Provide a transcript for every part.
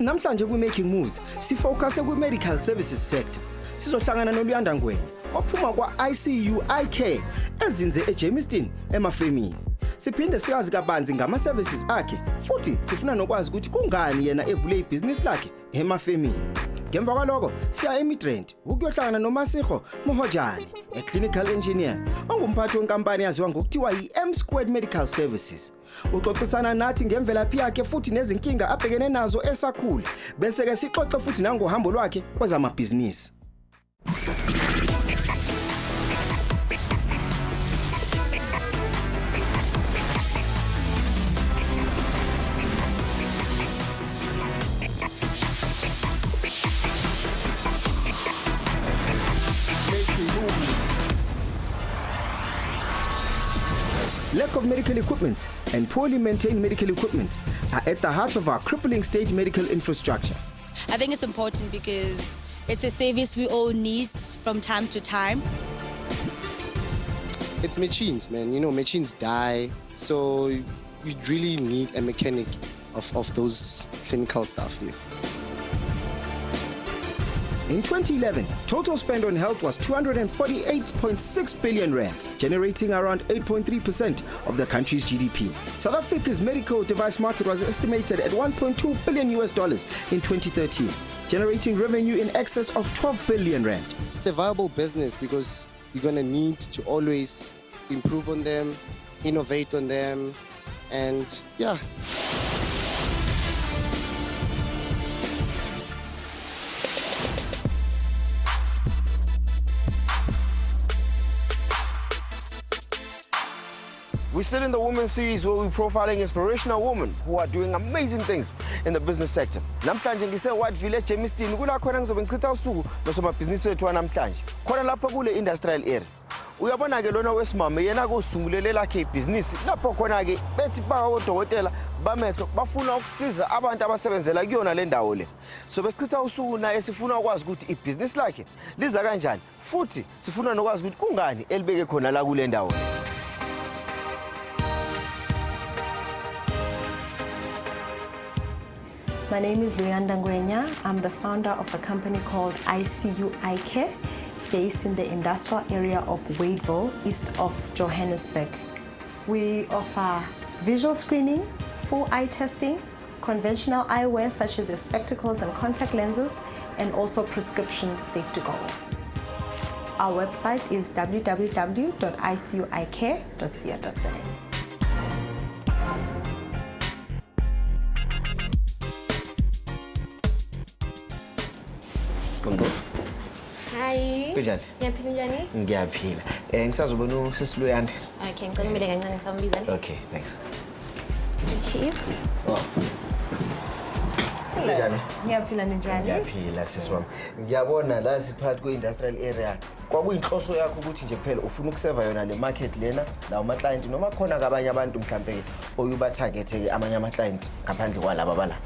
Namhlanje kwi-Making Moves sifocuse kwi-medical services sector. Sizohlangana noLuyanda Ngwenya ophuma kwa-ICU Eye Care ezinze eJemiston emafemini. Siphinde siyazi kabanzi ngama-services akhe futhi sifuna nokwazi ukuthi kungani yena evule ibhizinisi lakhe emafemini. Ngemva kwaloko siya eMidrand ukuyohlangana noMasiko Mohojane, a-clinical engineer ongumphathi wenkampani yaziwa ngokuthiwa yi-M² Medical Services. Uxoxisana nathi ngemvelaphi yakhe futhi nezinkinga abhekene nazo esakhula, bese ke sixoxe futhi nangohambo lwakhe kwezamabhizinisi. Lack of medical equipment and poorly maintained medical equipment are at the heart of our crippling state medical infrastructure. I think it's important because it's a service we all need from time to time. It's machines, man. You know, machines die. So you really need a mechanic of those clinical stuff, yes. In 2011, total spend on health was 248.6 billion rand, generating around 8.3% of the country's GDP. South Africa's medical device market was estimated at $1.2 billion in 2013, generating revenue in excess of 12 billion rand. It's a viable business because you're going to need to always improve on them, innovate on them, and yeah. We're still in the Women's Series where we're profiling inspirational women who are doing amazing things in the business sector. Namhlanje ngise-White Village eJemiston kula khona ngizobe ngichitha usuku nosomabhizinisi wethu wanamhlanje. Khona lapha kule industrial area. Uyabona ke lona wesimame yena kusungulele lakhe ibhizinisi lapho khona ke bethi odokotela bamehlo bafuna ukusiza abantu abasebenzela kuyona le ndawo le. So besichitha usuku naye sifuna ukwazi ukuthi ibhizinisi lakhe liza kanjani futhi sifuna nokwazi ukuthi kungani elibeke khona la kule ndawo. My name is Luyanda Ngwenya. I'm the founder of a company called ICU Eye Care, based in the industrial area of Wadeville, east of Johannesburg. We offer visual screening, full eye testing, conventional eyewear such as your spectacles and contact lenses, and also prescription safety goggles. Our website is www.icuyecare.co.za. Bonngoe. Hi. Kunjani? Ngiyaphila njani? Ngiyaphila. Ngisazobona usisi Luyanda. Okay, ngicela umile kancane ngisambizana. Okay, thanks. Cheers. Oh. Kunjani? Ngiyaphila njani? Ngiyaphila sisi wami. Ngiyabona la siphathi kwe-industrial area. Kwakuyinhloso yakho ukuthi nje phela ufuna ukuseva yona le market lena lawo ma client noma khona kabanye abantu mhlambe ke oyuba target ke amanye ama client ngaphandle kwalaba bala.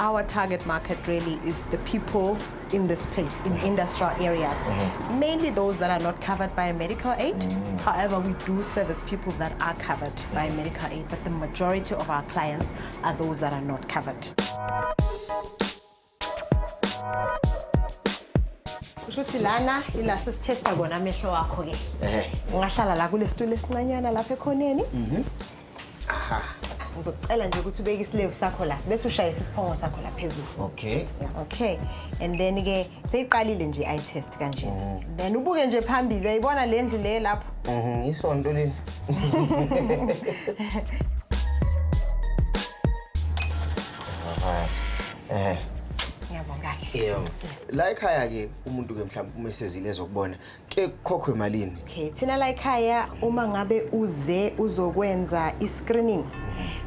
Our target market really is the people in this place, in industrial areas, mainly those that are not covered by medical aid. However, we do service people that are covered by medical aid, but the majority of our clients are those that are not covered. Kushuthi lana ila sisitesta kona amehlo wakho ke. Ungahlala la kule situlo esincanyana lapha ekhoneni. Aha. Ngizocela nje ukuthi ubeke isilevu sakho la bese ushayisa isiphongo sakho la phezulu. Okay. Yeah, okay. And then ke seyiqalile nje eye test kanje. Then ubuke nje phambili uyayibona le ndlu le lapho. Isonto leli. Ngiyabonga ke. Yebo. La ekhaya ke umuntu ke mhlawumbe uma esezile ezokubona ke khokhwe malini? Okay, thina la ekhaya uma ngabe uze uzokwenza i-screening.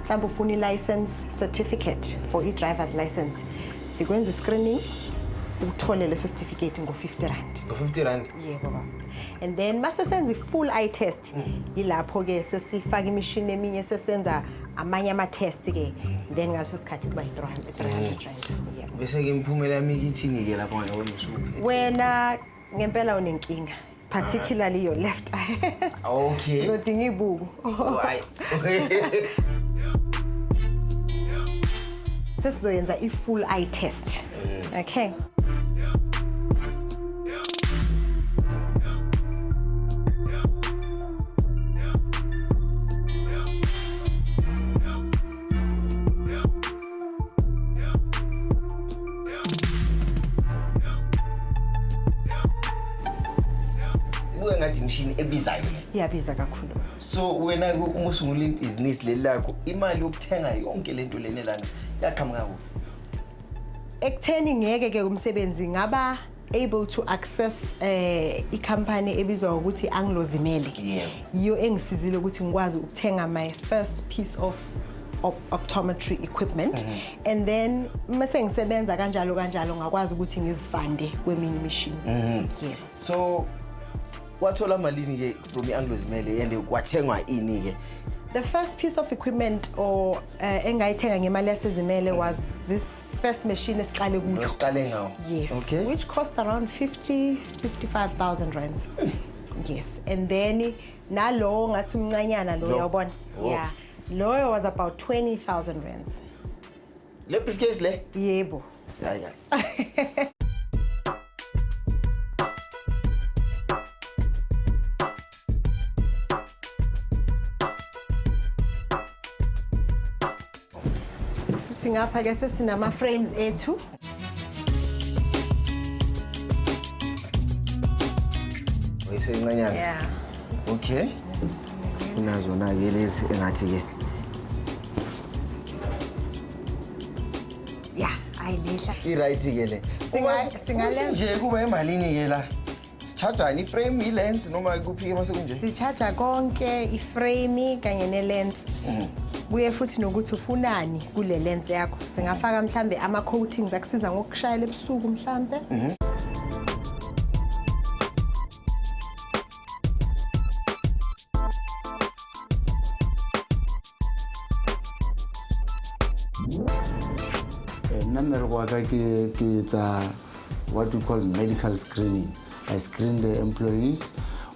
Mhlawumbe ufuna i-license certificate for i-driver's license. Sikwenza i-screening uthole leso certificate ngo-50 rand. Ngo-50 rand? Yebo baba. And then mase senza i-full eye test ilapho ke sesifaka imishini eminye sesenza amanye ama test ke then ngaleso sikhathi kuba yi-300 rand. Yebo. Bese ke imphumela yami ithini ke lapho wena usuphethe? Wena ngempela unenkinga, particularly your left eye. Okay. Udinga ibuku. Why? sesizoyenza i-full eye test. Okay. Ngathi machine ebizayo le. Iyabiza kakhulu. So wena umusungula ibhizinisi lelakho imali yokuthenga yonke lento lene lana yaqhamuka kuphi? Ekutheni ngeke ke umsebenzi ngaba able to access i-company ebizwa ukuthi Anglo-Zimele. Iyo engisizile ukuthi ngikwazi ukuthenga my first piece of optometry equipment and then mase ngisebenza kanjalo ngakwazi ukuthi ngizifande kweminye imishini. So wathola malini ke from i-Anglo-Zimele and kwathengwa ini ke? The first piece of equipment or engayithenga ngemali yasezimele was this first machine esiqale kuyo. Osiqale ngawo. Yes. Okay. Which cost around 55,000 rands. Yes. And then nalo ngathi umncanyana lo uyabona. Yeah. Loyo was about 20,000 rands. Le briefcase le? Yebo. Yeah. Singapha ke sesinama frames ethu. Wesencanyana. Yeah. Okay. Unazo na ke lezi engathi ke. Yeah, ayilehla. I-right ke le. Singalenza nje kuba emalini ke la. Sicharge ni frame i-lens noma kuphi ke mase kunje? sicharge konke i-frame kanye ne-lens. Kuye futhi nokuthi ufunani kule lens yakho. Singafaka mhlambe ama coatings akusiza ngokushayela ebusuku mhlambe. Number what we call medical screening. I screen the employees.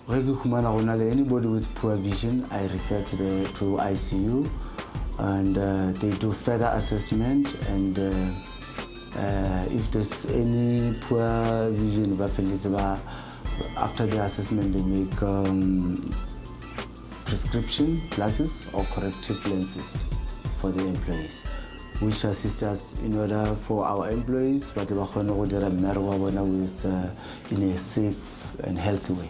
Anybody with poor vision, I refer to ICU, and they do further assessment. And if there's any poor vision, after the assessment, they make prescription glasses or corrective lenses for the employees, which assist us in order for our employees, but with in a safe and healthy way.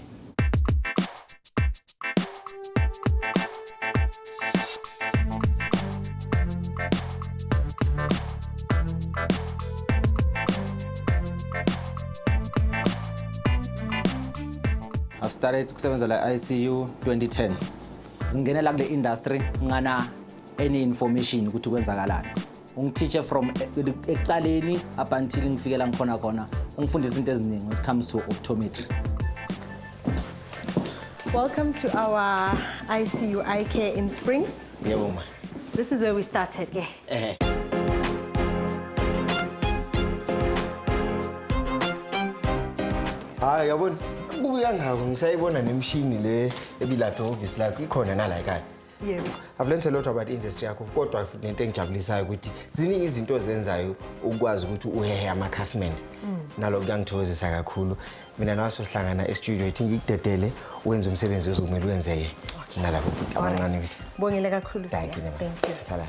I've started kusebenza la ICU 2010. Ngingenela kule industry ngana any information ukuthi kwenzakalani. Ungiteacher from ekuqaleni up until ngifikela khona ungifundisa izinto eziningi when it comes to optometry. Welcome to our ICU eye care in Springs. Yebo ma. This is where we started ke. Hayi yabona kubuya ngako ngisayibona nemshini le ebilapha office lakho ikhona nala ekhaya. Yebo. I've learned a lot about industry yakho kodwa into engijabulisayo ukuthi ziningi izinto zenzayo ukwazi ukuthi uhehe amakhasimende. Nalo kuyangithokozisa kakhulu. Mina nawe sohlangana e-studio ethi ngikudedele wenze umsebenzi ozomela wenzeke. Nalapho abancane bethu. Bongile kakhulu Siya. Thank you. Thank you. Salala.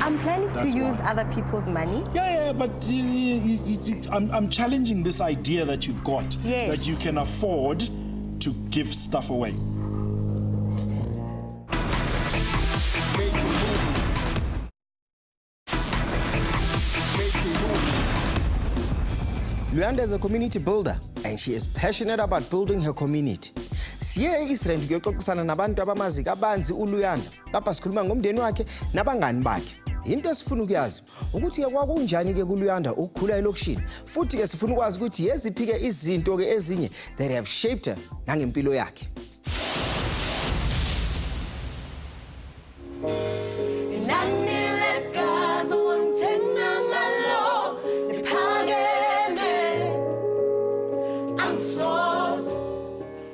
I'm planning to use other people's money. Yeah, but I'm challenging this idea that you've got, Yes. that you can afford to give stuff away. Luyanda is a community builder and she is passionate about building her community. Siya e-Israel kuyoxoxisana nabantu abamazi kabanzi uLuyanda. Lapha sikhuluma ngomndeni wakhe nabangani bakhe. Into esifuna ukuyazi ukuthi ke kwakunjani ke kuLuyanda ukukhula elokishini. Futhi ke sifuna ukwazi ukuthi yeziphi ke izinto ke ezinye that have shaped her nangempilo yakhe.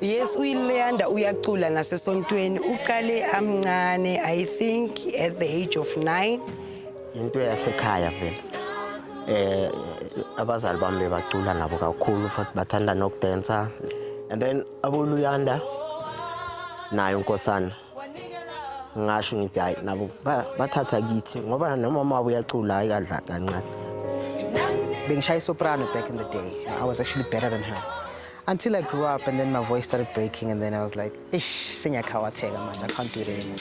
Yes, Luyanda uLuyanda uyacula nasesontweni uqale amncane I think at the age of 9. Into yasekhaya vele. Abazali bami bacula nabo kakhulu futhi bathanda nokudansa. And then abuLuyanda nayo unkosana. Ngasho ngithi hayi nabo bathatha kithi ngoba nomama wabo uyacula ayikadla kancane. Being soprano back in the day, I was actually better than her. Until I grew up and then my voice started breaking and then I was like, ish, sing a kawatega, man, I can't do it anymore.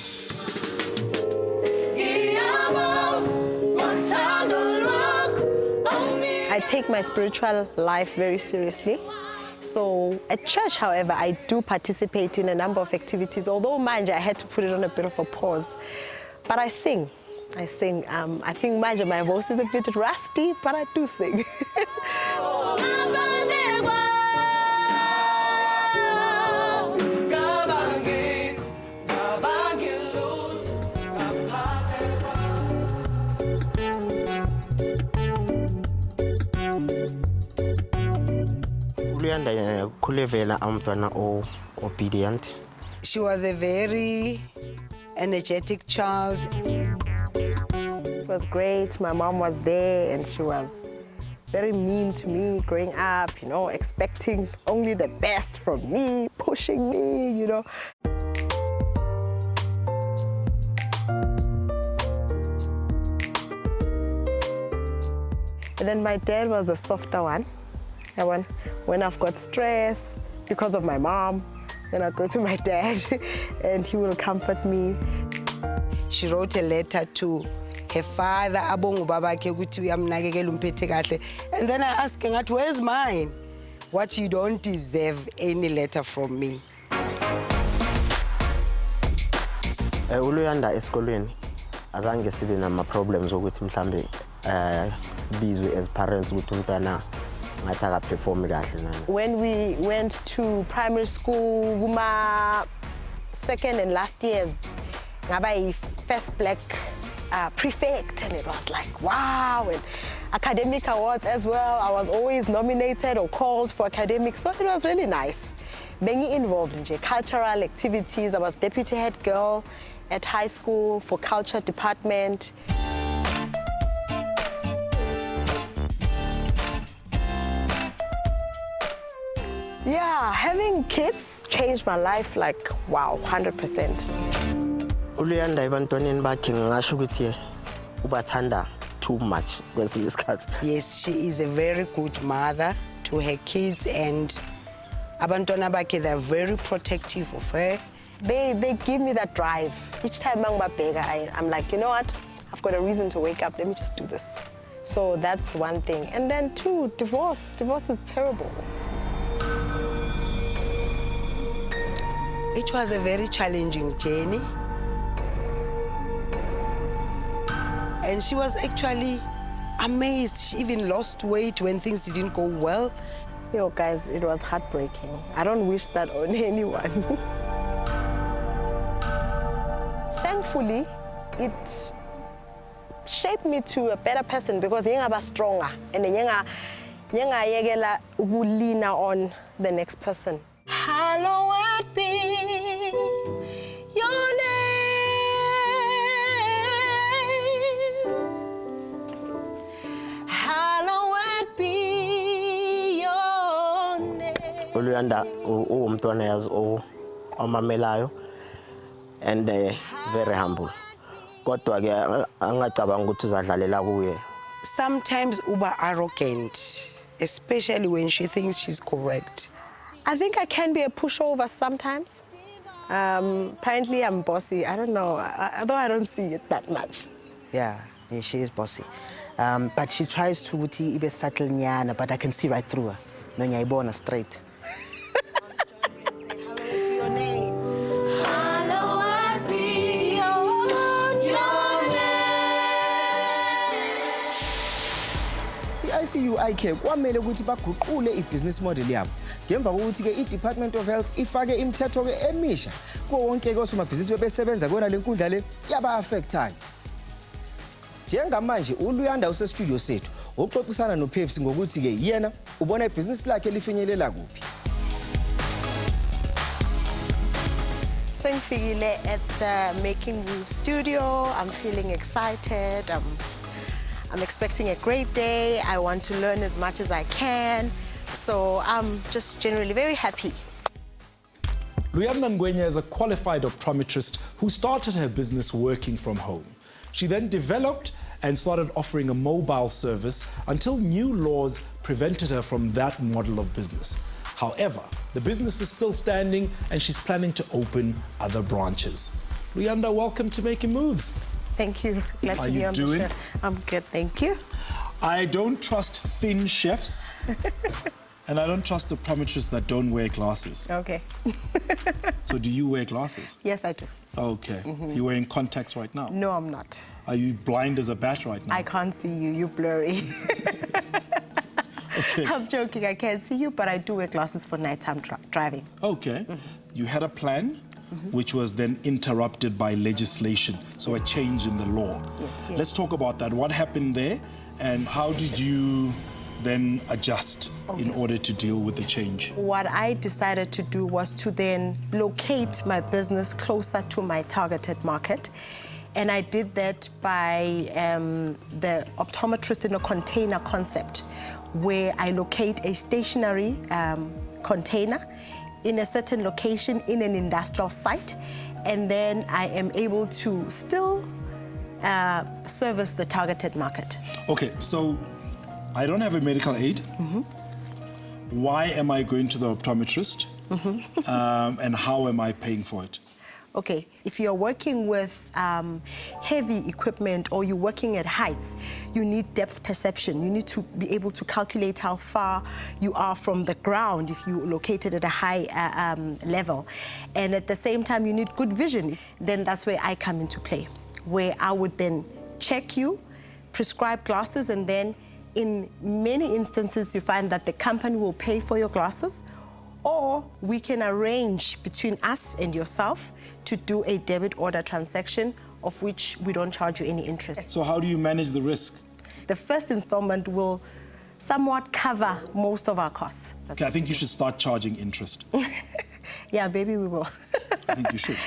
I take my spiritual life very seriously. So at church, however, I do participate in a number of activities, although manje I had to put it on a bit of a pause. But I sing. I think manje my voice is a bit rusty, but I do sing. Luyanda kulevela amntwana obedient. She was a very energetic child. It was great. My mom was there and she was very mean to me growing up, you know, expecting only the best from me, pushing me, you know. And then my dad was the softer one. And when I've got stress because of my mom, then I go to my dad and he will comfort me. She wrote a letter to her father, abongu babake ukuthi uyamnakekela umphethe kahle. And then I asked her, where's mine? What, you don't deserve any letter from me. uLuyanda esikolweni azange sibe nama problems ukuthi mhlambe sibizwe as parents ukuthi umntana ngathi akaperform kahle nana. When we went to primary school, kuma second and last years, ngaba first black prefect, and it was like, wow, and academic awards as well. I was always nominated or called for academics, so it was really nice. Being involved in cultural activities, I was deputy head girl at high school for culture department. Yeah, having kids changed my life like, wow, 100%. uLuyanda ebantwaneni bakhe ngisho ukuthi ubathanda too much kwesinye isikhathi. Yes, she is a very good mother to her kids, and abantwana bakhe, they're very protective of her. They give me that drive. Each time I'm like, you know what? I've got a reason to wake up. Let me just do this. So that's one thing. And then two, divorce. Divorce is terrible. It was a very challenging journey. And she was actually amazed. She even lost weight when things didn't go well. Yo, guys, it was heartbreaking. I don't wish that on anyone. Thankfully, it shaped me to a better person because I was stronger and I lean on the next person. Hallowed be your name. Hallowed be your name. uLuyanda umntwana yazi omamelayo and very humble. Kodwa ke angacabanga ukuthi uzadlalela kuye. Sometimes uba arrogant, especially when she thinks she's correct. I think I can be a pushover sometimes. Apparently I'm bossy. I don't know, although I don't see it that much. Yeah, she is bossy. But she tries to be subtle nyana, but I can see right through her. No nyayibona straight. ICUIK kwamele ukuthi baguqule ibusiness model yabo ngemva kokuthi ke iDepartment of Health ifake imithetho ke emisha kuwo wonke ke osomabhizinisi bebesebenza kona lenkundla le yaba affectayo. Njengamanje uLuyanda usestudio sethu oxoxisana noPepsi ngokuthi ke yena ubona ibusiness lakhe lifinyelela kuphi. Sengifikile at the Making Room studio. I'm feeling excited. I'm expecting a great day. I want to learn as much as I can. So I'm just generally very happy. Luyanda Ngwenya is a qualified optometrist who started her business working from home. She then developed and started offering a mobile service until new laws prevented her from that model of business. However, the business is still standing and she's planning to open other branches. Luyanda, welcome to Making Moves. Thank you. Glad to be on the show. I'm good, thank you. I don't trust thin chefs and I don't trust optometrists that don't wear glasses. Okay. So do you wear glasses? Yes, I do. Okay. You're wearing contacts right now? No, I'm not. Are you blind as a bat right now? I can't see you. You're blurry. Okay. I'm joking. I can't see you, but I do wear glasses for nighttime driving. Okay. You had a plan, which was then interrupted by legislation, so a change in the law. Yes. Let's talk about that. What happened there, and how did you then adjust in order to deal with the change? What I decided to do was to then locate my business closer to my targeted market. And I did that by the optometrist in a container concept, where I locate a stationary container in a certain location in an industrial site, and then I am able to still service the targeted market. Okay, so I don't have a medical aid. Why am I going to the optometrist? And how am I paying for it? Okay, if you're working with heavy equipment or you're working at heights, you need depth perception. You need to be able to calculate how far you are from the ground if you're located at a high level. And at the same time, you need good vision. Then that's where I come into play, where I would then check you, prescribe glasses, and then in many instances, you find that the company will pay for your glasses, or we can arrange between us and yourself to do a debit order transaction of which we don't charge you any interest. So how do you manage the risk? The first installment will somewhat cover most of our costs. Okay, I think you should start charging interest. Yeah, maybe we will. I think you should.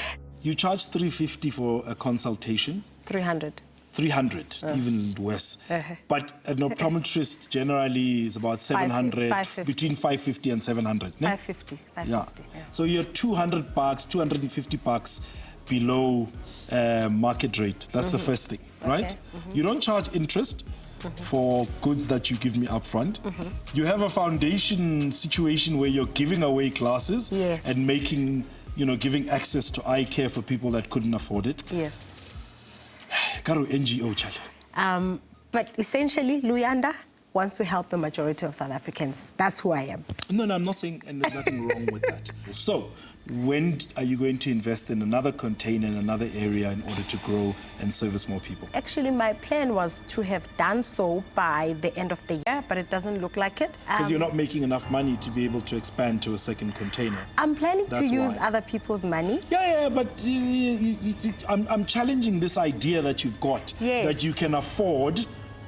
You charge $350 for a consultation. 300. 300, even worse. But an optometrist generally is about 700, 550. between 550 and 700. Ne? 550. Yeah. So you're $200, $250 below market rate. That's the first thing, right? Okay. You don't charge interest for goods that you give me up front. You have a foundation situation where you're giving away classes and making, giving access to eye care for people that couldn't afford it. Yes. NGO, Charlie. But essentially, Luyanda wants to help the majority of South Africans. That's who I am. No, I'm not saying, and there's nothing wrong with that. So, when are you going to invest in another container in another area in order to grow and service more people? Actually, my plan was to have done so by the end of the year, but it doesn't look like it. Because you're not making enough money to be able to expand to a second container. I'm planning to use other people's money. Yeah, but I'm challenging this idea that you've got, that you can afford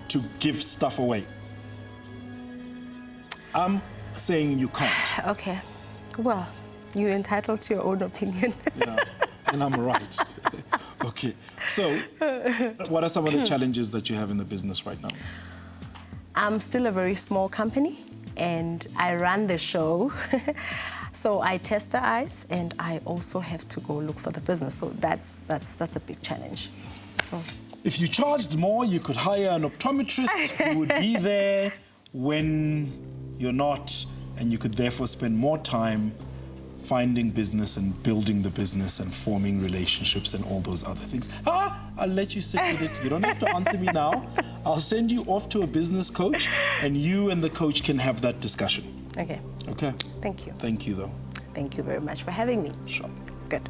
to give stuff away. I'm saying you can't. Okay. Well, you're entitled to your own opinion. Yeah, and I'm right. Okay. So, what are some of the challenges that you have in the business right now? I'm still a very small company, and I run the show. So I test the eyes, and I also have to go look for the business. So that's a big challenge. If you charged more, you could hire an optometrist who would be there when you're not, and you could therefore spend more time finding business and building the business and forming relationships and all those other things. I'll let you sit with it. You don't have to answer me now. I'll send you off to a business coach, and you and the coach can have that discussion. Okay. Okay? Thank you. Thank you, though. Thank you very much for having me. Sure. Good.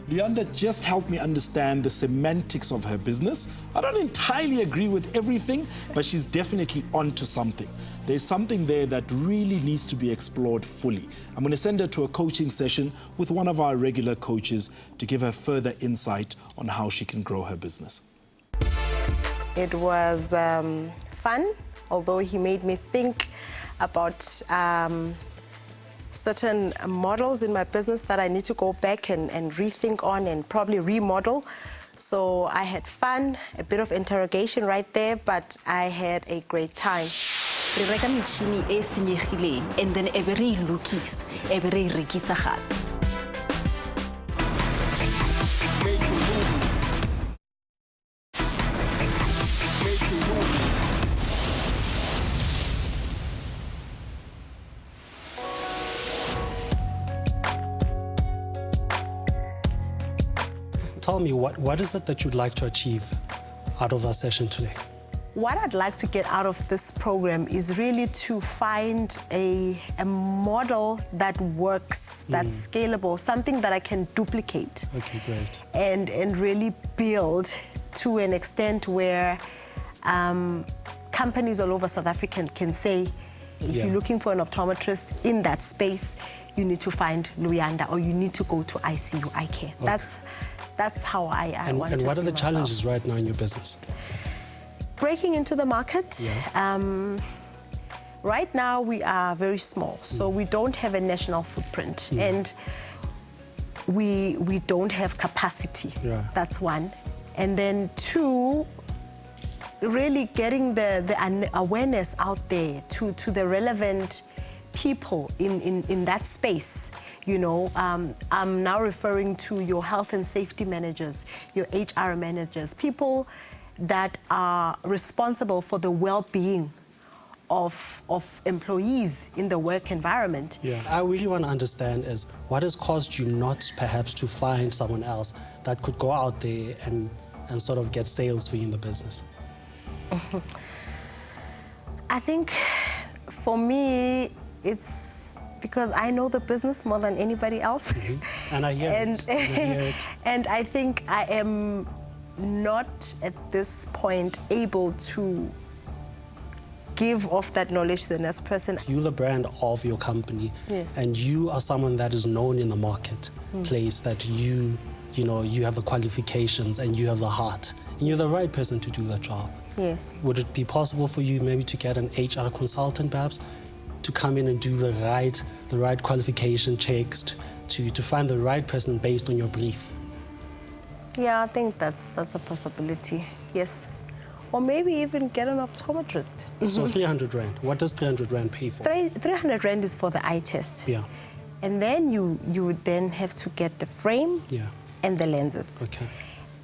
Luyanda just helped me understand the semantics of her business. I don't entirely agree with everything, but she's definitely onto something. There's something there that really needs to be explored fully. I'm going to send her to a coaching session with one of our regular coaches to give her further insight on how she can grow her business. It was fun, although he made me think about certain models in my business that I need to go back and rethink on and probably remodel. So I had fun, a bit of interrogation right there, but I had a great time. Re reka metšhini e senyegileng and then e be re e lokisa, e be re e rekisa gape. Tell me, what is it that you'd like to achieve out of our session today? What I'd like to get out of this program is really to find a model that works, that's scalable, something that I can duplicate. Okay, great. And really build to an extent where companies all over South Africa can say, if you're looking for an optometrist in that space, you need to find Luyanda or you need to go to ICU Eye Care. Okay. That's how I want to And what see are the myself. challenges right now in your business? Breaking into the market. Right now we are very small, so we don't have a national footprint, and we don't have capacity. That's one. And then two, really getting the awareness out there to the relevant people in that space. You know, I'm now referring to your health and safety managers, your HR managers, people that are responsible for the well-being of employees in the work environment. Yeah, I really want to understand is what has caused you not perhaps to find someone else that could go out there and sort of get sales for you in the business? I think for me, it's because I know the business more than anybody else. And I hear it. And I think I am not at this point able to give off that knowledge to the next person. You're the brand of your company. Yes. And you are someone that is known in the marketplace, that you have the qualifications and you have the heart. And you're the right person to do the job. Yes. Would it be possible for you maybe to get an HR consultant perhaps to come in and do the right qualification checks, to find the right person based on your brief? Yeah, I think that's a possibility, yes. Or maybe even get an optometrist. So 300 Rand, what does 300 Rand pay for? 300 Rand is for the eye test. Yeah. And then you would then have to get the frame and the lenses. Okay.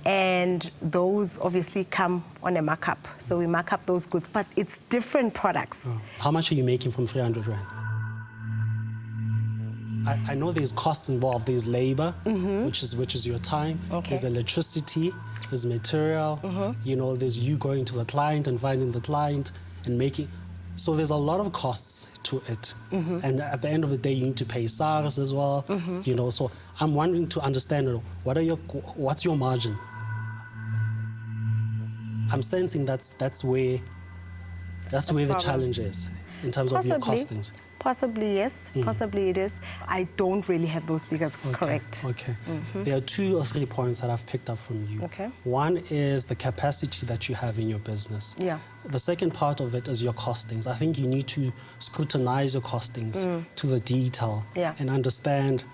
And those obviously come on a markup. So we mark up those goods, but it's different products. Oh. How much are you making from 300 Rand? I know there's costs involved. There's labor, which is your time. Okay. There's electricity, there's material, there's you going to the client and finding the client and making. So there's a lot of costs to it. And at the end of the day, you need to pay SARS as well. So I'm wanting to understand what's your margin? I'm sensing that's where the challenge is in terms of your costings. Possibly, yes. Possibly it is. I don't really have those figures correct. Okay. There are 2 or 3 points that I've picked up from you. Okay. One is the capacity that you have in your business. Yeah. The second part of it is your costings. I think you need to scrutinize your costings to the detail and understand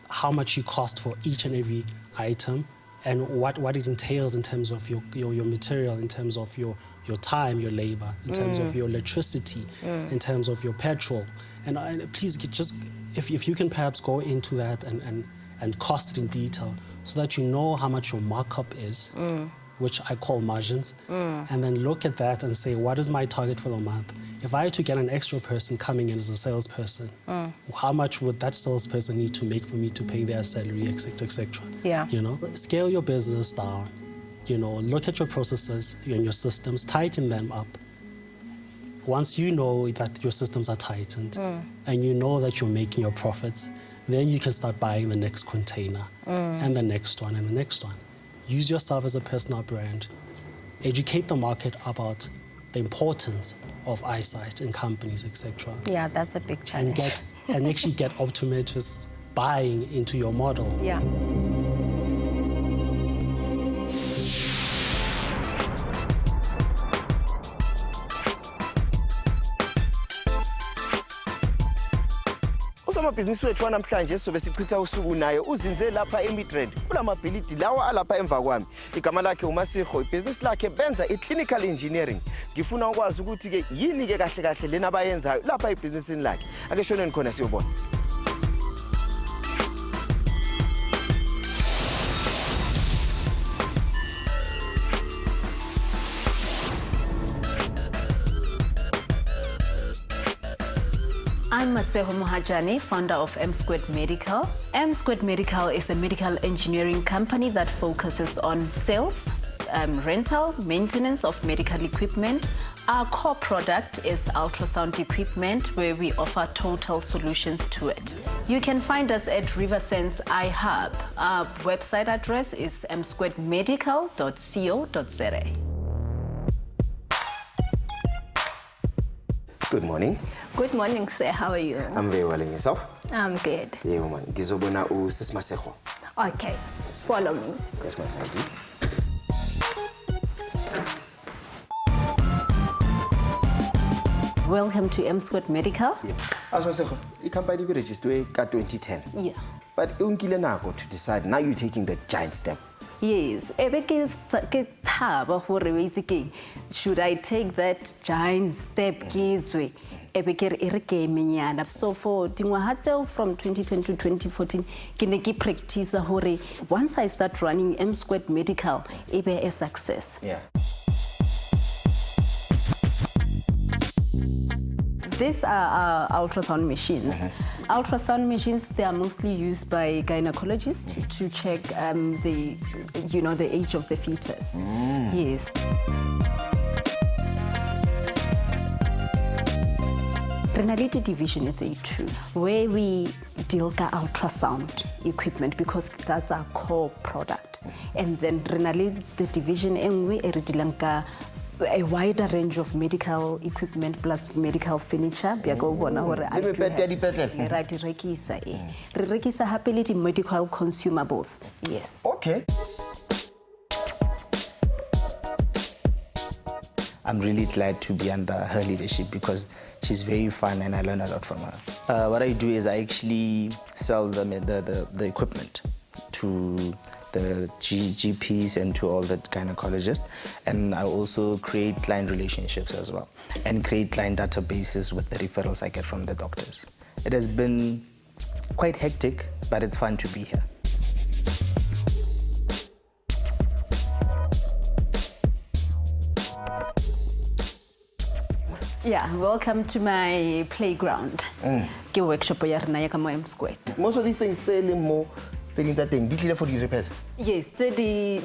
how much you cost for each and every item and what it entails in terms of your material, in terms of your time, your labor, in terms of your electricity, in terms of your petrol. And please, if you can perhaps go into that and cost it in detail so that you know how much your markup is, which I call margins, and then look at that and say, what is my target for the month? If I had to get an extra person coming in as a salesperson, how much would that salesperson need to make for me to pay their salary, et cetera, et cetera? Yeah. Scale your business down. Look at your processes and your systems, tighten them up. Once you know that your systems are tightened and you know that you're making your profits, then you can start buying the next container and the next one and the next one. Use yourself as a personal brand. Educate the market about the importance of eyesight in companies, etc. Yeah, that's a big challenge. And actually get optometrists buying into your model. Yeah. usomabhizinisi wethu wanamhlanje sizobe sichitha usuku naye uzinze lapha eMidrand kulamabhilidi lawa alapha emva kwami. Igama lakhe uMasiho, ibhizinisi lakhe benza i-clinical engineering. Ngifuna ukwazi ukuthi ke yini ke kahle kahle lena abayenzayo lapha ebhizinisini lakhe. Ake shoneni khona siyobona. I'm Maseho Mohajane, founder of M Squared Medical. M Squared Medical is a medical engineering company that focuses on sales, rental, maintenance of medical equipment. Our core product is ultrasound equipment, where we offer total solutions to it. You can find us at Riversense iHub. Our website address is msquaredmedical.co.za. Good morning. Good morning, sir. How are you? I'm very well, and yourself? I'm good. Yeah, man. Ngizobona uSisi Maseho. Okay, follow me. Yes, ma'am. I do. Welcome to M Squared Medical. Yeah. As Maseho, the company was registered in 2010. Yeah. But unkile nako to decide now you're taking the giant step. Yes, should I take that giant step? So for from 2010 to 2014, I practice once I start running M Squared Medical, it be a success. Yeah. These are ultrasound machines. Ultrasound machines, they are mostly used by gynecologists to check the age of the fetus. Yes. Renality division is A2, where we deal with ultrasound equipment because that's our core product. And then renality the division, and we deal a wider range of medical equipment plus medical furniture. Medical consumables. Yes. Okay. I'm really glad to be under her leadership because she's very fun and I learn a lot from her. What I do is I actually sell the equipment to the GPs and to all the gynecologists, and I also create client relationships as well and create client databases with the referrals I get from the doctors. It has been quite hectic, but it's fun to be here. Yeah, welcome to my playground. Workshop M Squared. Most of these things selling more. For the repairs. Yes, the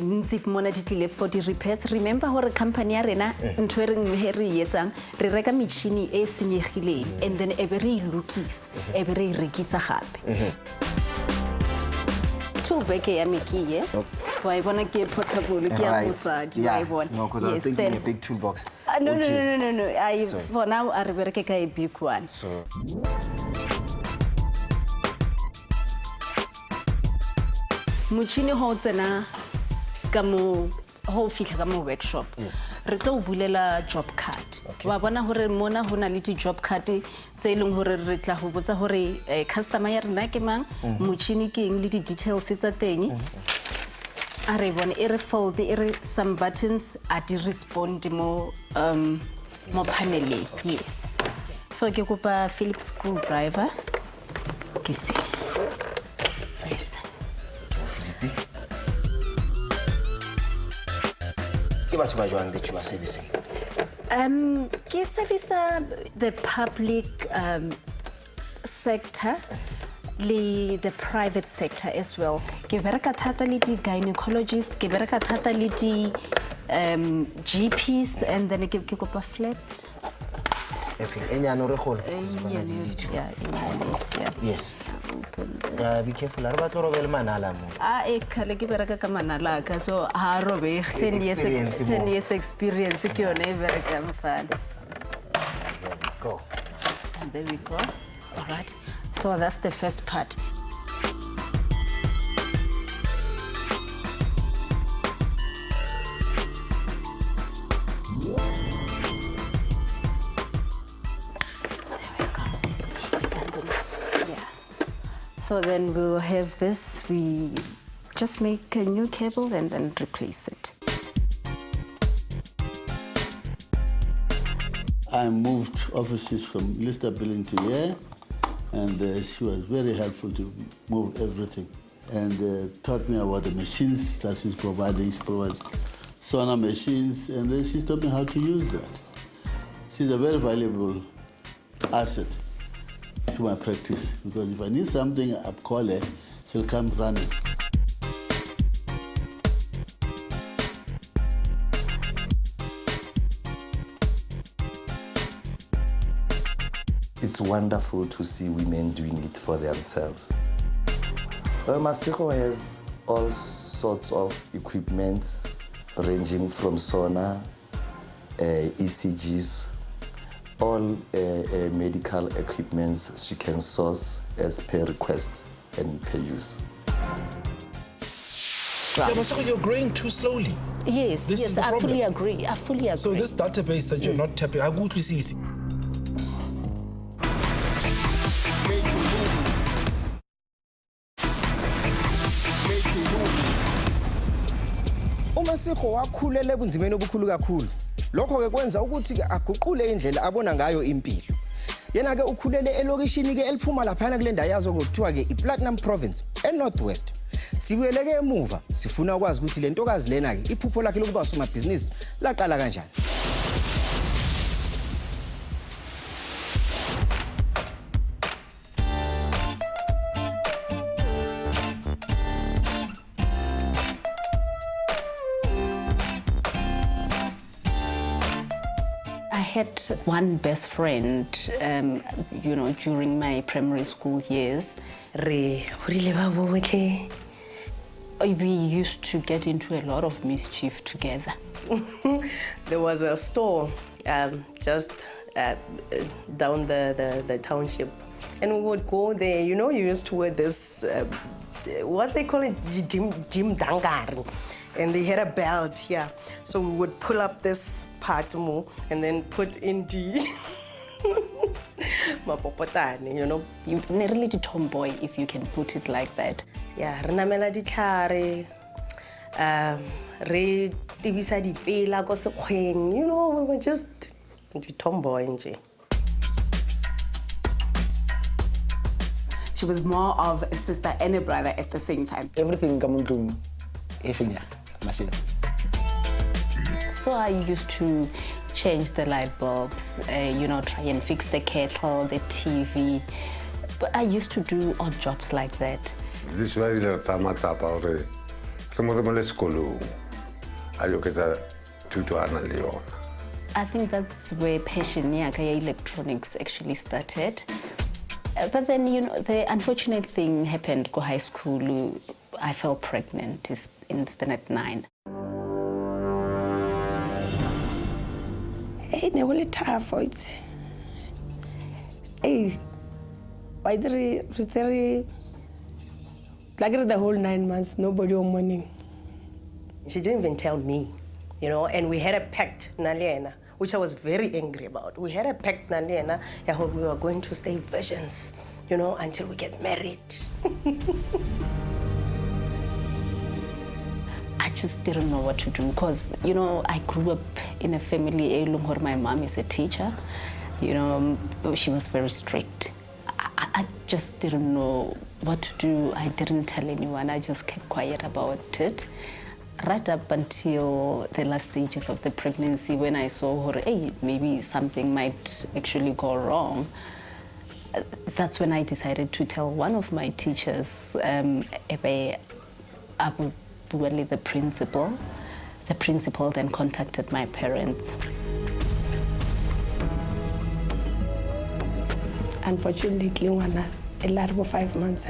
for the repairs. Remember our company arena ntwering meheri yetsang re reka machine e senyegile and then every lookies every rekisa gape. Tool bag ya meki why wanna get portable ke ya mosadi why want. No, because I was thinking a big toolbox. No. I for now I bereke ka a big one. So Muchini ho tsena ka mo ho fihla ka mo workshop. Yes. Re tlo bulela job card. Wa bona hore mona hona le di job card tse ileng hore re tla ho botsa hore customer ya rena ke mang, muchini ke eng le di details tsa teng. A re bona e re fold e re some buttons a di respond mo panel. Yes. So ke kopa Phillips screwdriver. Ke se. Yes. What that you are servicing? Ke service the public sector, the private sector as well. Ke bereka thata le di gynecologists, ke bereka thata le di GPs, and then ke kopa flat. Yes. Be careful. I don't know manala. So 10 years experience. Go. And there we go. All right. So that's the first part. So then we'll have this. We just make a new cable and then replace it. I moved offices from Lister Building to here, and she was very helpful to move everything, and taught me about the machines that she's providing. She provides sauna machines, and she's taught me how to use that. She's a very valuable asset to my practice, because if I need something, I call her, she'll come running. It's wonderful to see women doing it for themselves. Masiko has all sorts of equipment ranging from sauna, ECGs, all medical equipments she can source as per request and per use. Yeah, Masako, you're growing too slowly. Yes, This is yes, the I fully problem. agree. I fully agree. So this database that you're not tapping, I go to see. uMasiko wakhulela ebunzimeni obukhulu kakhulu. Lokho ke kwenza ukuthi ke aguqule indlela abona ngayo impilo. Yena ke ukhulele elokishini ke eliphuma lapha kule ndawo yazo ngokuthiwa ke iPlatinum Province eNorthwest. Sibuyeleke emuva sifuna ukwazi ukuthi le ntokazi lena ke iphupho lakhe lokuba usomabhizinisi laqala kanjani. I had one best friend, during my primary school years. We used to get into a lot of mischief together. There was a store just down the township. And we would go there, you used to wear this, what they call it, Jim Dangar. And they had a belt here. So we would pull up this part more and then put in the mapopotane, You're really the tomboy, if you can put it like that. Yeah, re namela ditlhare, re tibisa dipela ko sekgweng, we were just the tomboy nje. She was more of a sister and a brother at the same time. Everything kamuntlung isinya masila. So I used to change the light bulbs, try and fix the kettle, the TV. But I used to do odd jobs like that. This was really matsapa hore ke mo remele sekolong a yo ketsa thuto ana le yona. I think that's where passion ya electronics actually started. But then, the unfortunate thing happened go high school. I fell pregnant in standard 9. Hey, ne was tough. Hey, why did like the whole 9 months, nobody on morning. She didn't even tell me, and we had a pact, Naliena, which I was very angry about. We had a pact, Naliena, we were going to stay virgins, until we get married. I just didn't know what to do because, I grew up in a family where my mom is a teacher. She was very strict. I just didn't know what to do. I didn't tell anyone. I just kept quiet about it. Right up until the last stages of the pregnancy when I saw her, hey, maybe something might actually go wrong. That's when I decided to tell one of my teachers, the principal. The principal then contacted my parents. Unfortunately, a lot of 5 months,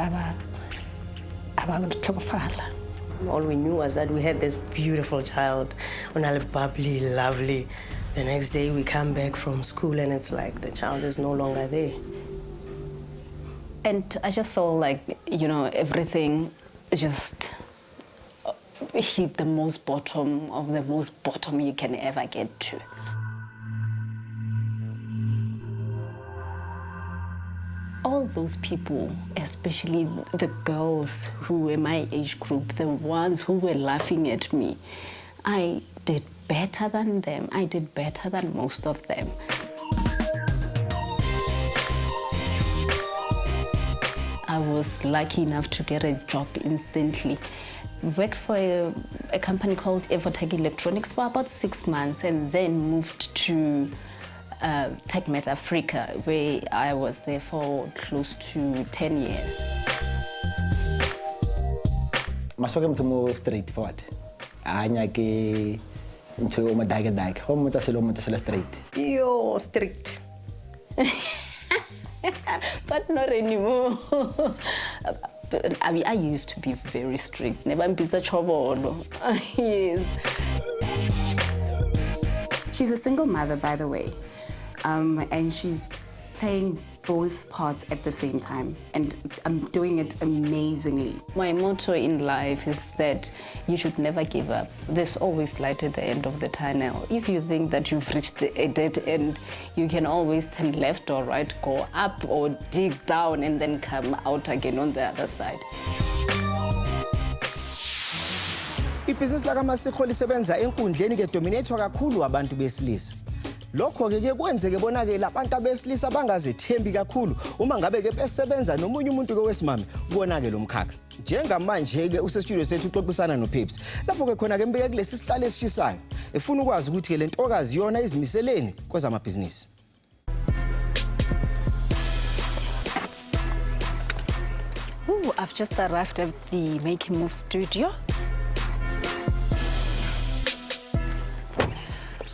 All we knew was that we had this beautiful child, bubbly, lovely. The next day we come back from school and it's like the child is no longer there. And I just felt like, everything just hit the most bottom of the most bottom you can ever get to. All those people, especially the girls who were my age group, the ones who were laughing at me, I did better than them. I did better than most of them. I was lucky enough to get a job instantly. Worked for a company called Evotech Electronics for about 6 months and then moved to TechMed Africa, where I was there for close to 10 years. Masuk ke motho straightforward. Anya ke ntho o madaga-daga. Ho motsa selo straight. Yo, strict. But not anymore. I mean, I used to be very strict. Never mpisa chobolo. Yes. She's a single mother, by the way, and she's playing both parts at the same time, and I'm doing it amazingly. My motto in life is that you should never give up. There's always light at the end of the tunnel. If you think that you've reached a dead end, you can always turn left or right, go up or dig down and then come out again on the other side. Ibhizinisi lakaMasikho lisebenza enkundleni ke dominator kakhulu abantu besilisa. Lokho ke kwenzeke bonakala abantu abesilisa abangazethembi kakhulu uma ngabe ke besebenza nomunye umuntu ke wesimame bonake lo mkhakha. Njengamanje ke usestudio sethu uxoxisana noPepsi. Lapho ke khona ke mbeke kulesi sihlalo esishisayo. Efuna ukwazi ukuthi ke lentokazi yona izimiseleni kwezamabhizinisi. I've just arrived at the Make It Move studio.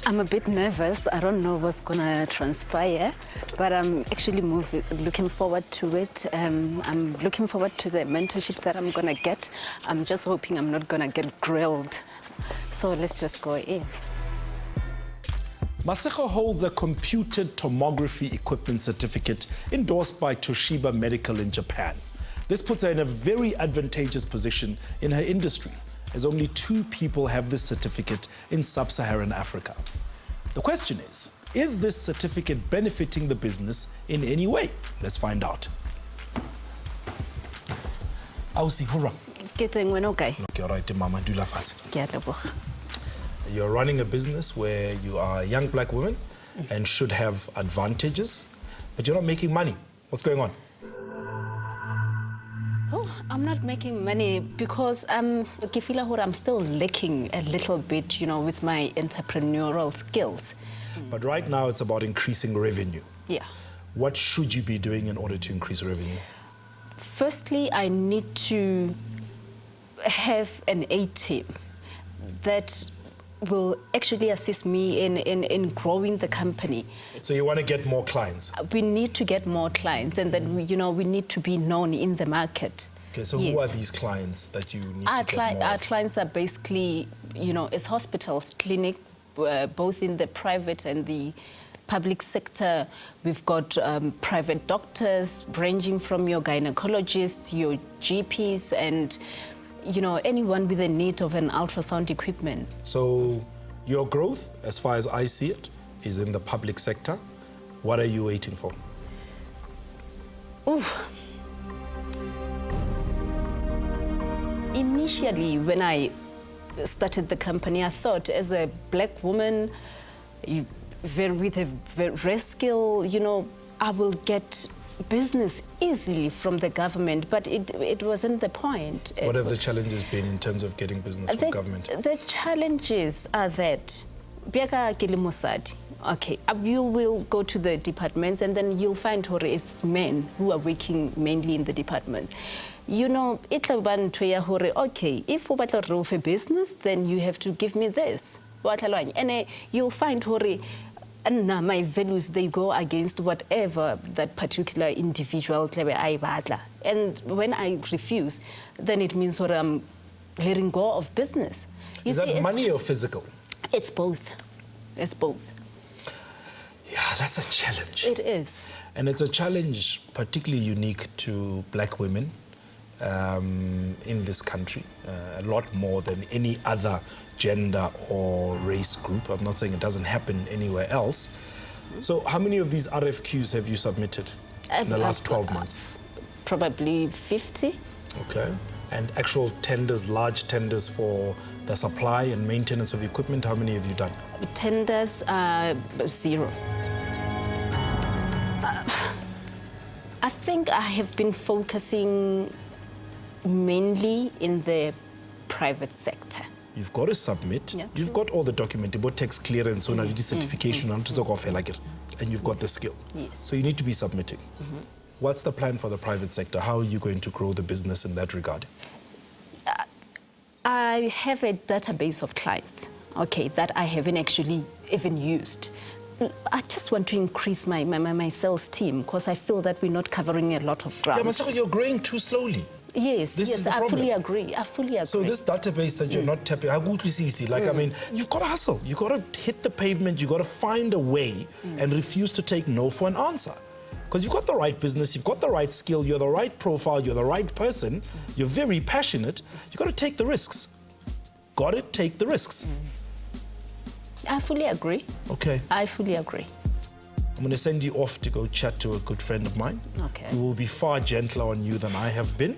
I'm a bit nervous. I don't know what's gonna transpire, but I'm actually looking forward to it. I'm looking forward to the mentorship that I'm gonna get. I'm just hoping I'm not gonna get grilled. So let's just go in. Maseko holds a computed tomography equipment certificate endorsed by Toshiba Medical in Japan. This puts her in a very advantageous position in her industry, as only 2 people have this certificate in sub-Saharan Africa. The question is this certificate benefiting the business in any way? Let's find out. Ausi, hurra. Okay. Okay, all right, Mama, do la fast. You're running a business where you are a young black woman and should have advantages, but you're not making money. What's going on? Oh, I'm not making money because I'm still lacking a little bit, with my entrepreneurial skills. But right now it's about increasing revenue. Yeah. What should you be doing in order to increase revenue? Firstly, I need to have an A team that will actually assist me in growing the company. So you want to get more clients? We need to get more clients, and then we need to be known in the market. Okay, so yes. Who are these clients that you need to get more Our of? clients are basically, as hospitals, clinic, both in the private and the public sector. We've got private doctors ranging from your gynecologists, your GPs, and anyone with a need of an ultrasound equipment. So your growth, as far as I see it, is in the public sector. What are you waiting for? Oof. Initially, when I started the company, I thought as a black woman with a rare skill, I will get business easily from the government, but it wasn't the point. What have the challenges been in terms of getting business from government? The challenges are that, okay, you will go to the departments and then you'll find it's men who are working mainly in the department. Okay, if you want a business, then you have to give me this. And you'll find and my values, they go against whatever that particular individual and when I refuse, then it means I'm letting go of business. Is that money or physical? It's both. It's both. Yeah, that's a challenge. It is. And it's a challenge particularly unique to black women in this country, a lot more than any other gender or race group. I'm not saying it doesn't happen anywhere else. So how many of these RFQs have you submitted? in the last 12 months? Probably 50. Okay. And actual tenders, large tenders for the supply and maintenance of equipment, how many have you done? Tenders, 0. I think I have been focusing mainly in the private sector. You've got to submit. Yeah. You've got all the document, about tax clearance, certification, and you've got the skill. Yes. So you need to be submitting. What's the plan for the private sector? How are you going to grow the business in that regard? I have a database of clients, okay, that I haven't actually even used. I just want to increase my sales team because I feel that we're not covering a lot of ground. Yeah, Masako, you're growing too slowly. Yes, I fully agree. So this database that you're not tapping, I mean, you've got to hustle. You've got to hit the pavement. You've got to find a way and refuse to take no for an answer. Because you've got the right business, you've got the right skill, you're the right profile, you're the right person, you're very passionate. You've got to take the risks. Got to take the risks. I fully agree. Okay. I fully agree. I'm going to send you off to go chat to a good friend of mine. Okay. Who will be far gentler on you than I have been.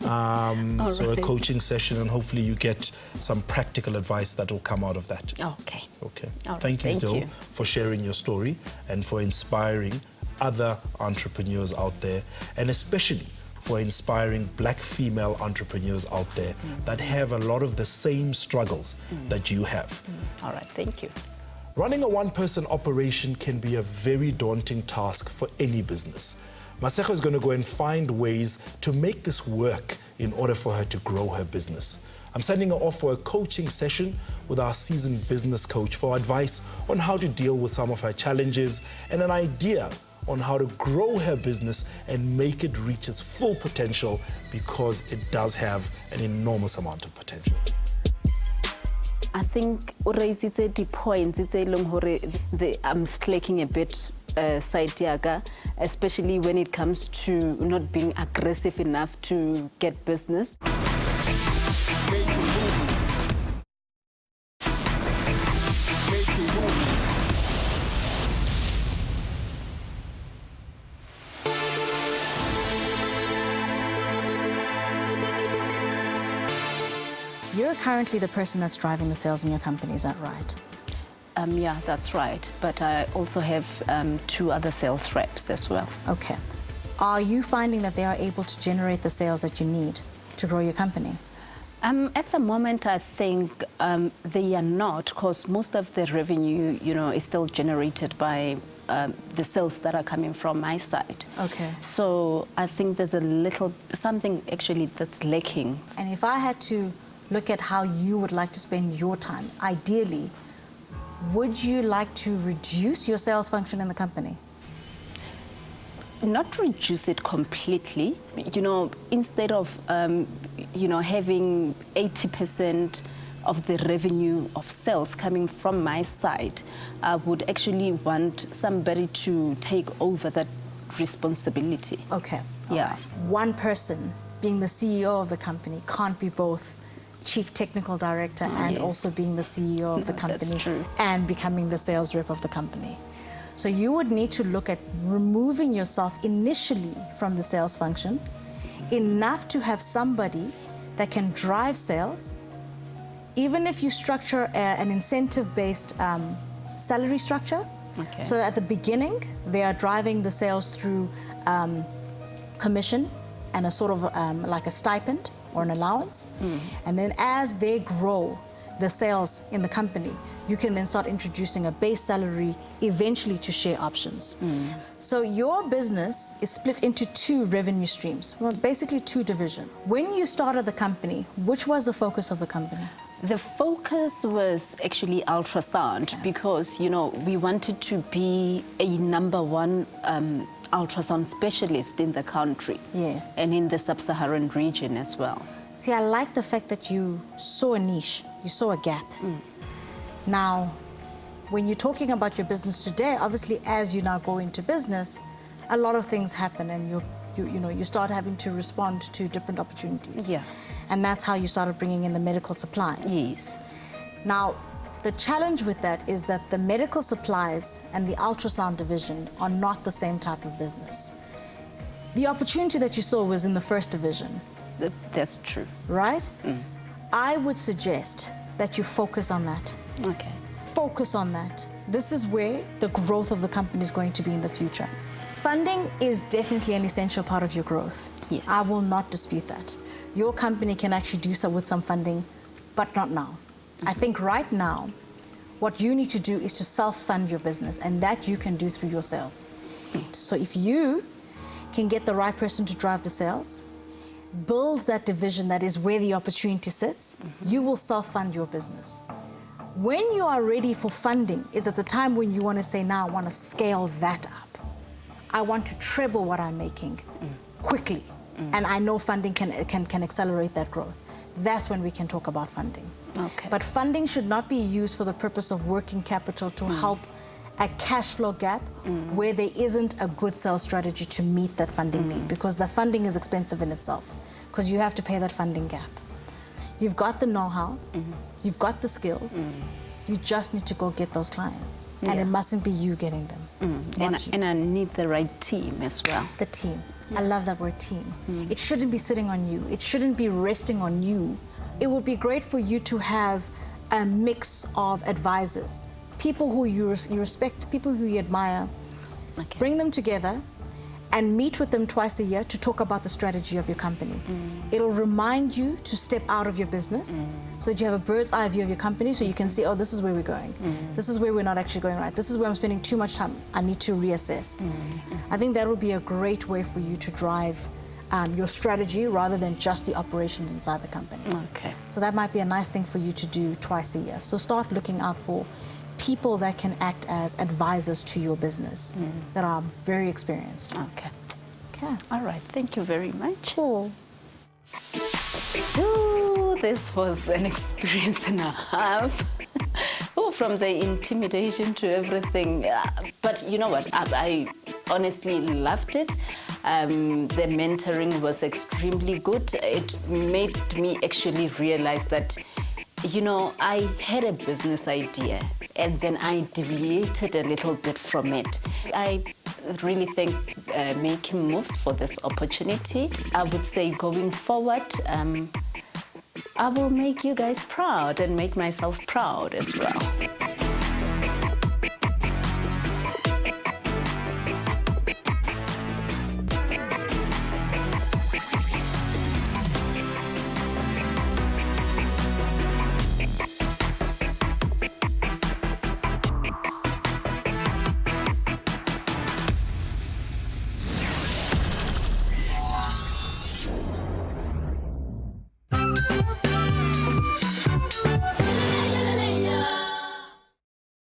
So a coaching session, and hopefully you get some practical advice that will come out of that. Okay. Okay. All right. Thank you, Thank though, you. for sharing your story and for inspiring other entrepreneurs out there, and especially for inspiring black female entrepreneurs out there that have a lot of the same struggles that you have. All right, thank you. Running a one-person operation can be a very daunting task for any business. Maseko is going to go and find ways to make this work in order for her to grow her business. I'm sending her off for a coaching session with our seasoned business coach for advice on how to deal with some of her challenges and an idea on how to grow her business and make it reach its full potential, because it does have an enormous amount of potential. I think o raisitse the points it's I'm slacking a bit side yaga, especially when it comes to not being aggressive enough to get business. You're currently the person that's driving the sales in your company, is that right? Yeah, that's right. But I also have 2 other sales reps as well. Okay. Are you finding that they are able to generate the sales that you need to grow your company? At the moment, I think they are not, because most of the revenue, is still generated by the sales that are coming from my side. Okay. So I think there's something actually that's lacking. And if I had to look at how you would like to spend your time, ideally, would you like to reduce your sales function in the company? Not reduce it completely. Instead of, having 80% of the revenue of sales coming from my side, I would actually want somebody to take over that responsibility. Okay. Yeah. Right. One person being the CEO of the company can't be both Chief Technical Director and also being the CEO of the company. That's true. And becoming the sales rep of the company. So you would need to look at removing yourself initially from the sales function, enough to have somebody that can drive sales, even if you structure an incentive-based salary structure. Okay. So at the beginning, they are driving the sales through commission and a sort of like a stipend or an allowance. And then as they grow the sales in the company, you can then start introducing a base salary, eventually to share options. So your business is split into 2 revenue streams, well, basically 2 divisions. When you started the company, which was the focus of the company? The focus was actually ultrasound, because, we wanted to be a #1 ultrasound specialist in the country. Yes. And in the sub-Saharan region as well. See, I like the fact that you saw a niche, you saw a gap. Now, when you're talking about your business today, obviously as you now go into business, a lot of things happen, and you start having to respond to different opportunities. Yeah. And that's how you started bringing in the medical supplies. Yes. Now, the challenge with that is that the medical supplies and the ultrasound division are not the same type of business. The opportunity that you saw was in the first division. That's true. Right? I would suggest that you focus on that. Okay. Focus on that. This is where the growth of the company is going to be in the future. Funding is definitely an essential part of your growth. Yes. I will not dispute that. Your company can actually do so with some funding, but not now. I think right now, what you need to do is to self-fund your business, and that you can do through your sales. So if you can get the right person to drive the sales, build that division that is where the opportunity sits, you will self-fund your business. When you are ready for funding is at the time when you want to say, now I want to scale that up. I want to treble what I'm making quickly. And I know funding can accelerate that growth. That's when we can talk about funding. Okay. But funding should not be used for the purpose of working capital to help a cash flow gap where there isn't a good sales strategy to meet that funding need, because the funding is expensive in itself, because you have to pay that funding gap. You've got the know-how, you've got the skills, you just need to go get those clients. And it mustn't be you getting them. And I need the right team as well. The team. I love that word team. It shouldn't be sitting on you. It shouldn't be resting on you. It would be great for you to have a mix of advisors, people who you respect, people who you admire. Okay. Bring them together and meet with them twice a year to talk about the strategy of your company. It'll remind you to step out of your business so that you have a bird's eye view of your company, so you can see, oh, this is where we're going. This is where we're not actually going right. This is where I'm spending too much time. I need to reassess. I think that would be a great way for you to drive your strategy rather than just the operations inside the company. Okay. So that might be a nice thing for you to do twice a year. So start looking out for people that can act as advisors to your business that are very experienced. Okay. Okay. All right. Thank you very much. Cool. Ooh, this was an experience and a half. Oh, from the intimidation to everything. But you know what? I honestly loved it. The mentoring was extremely good. It made me actually realize that, you know, I had a business idea and then I deviated a little bit from it. I really think making moves for this opportunity. I would say going forward, I will make you guys proud and make myself proud as well.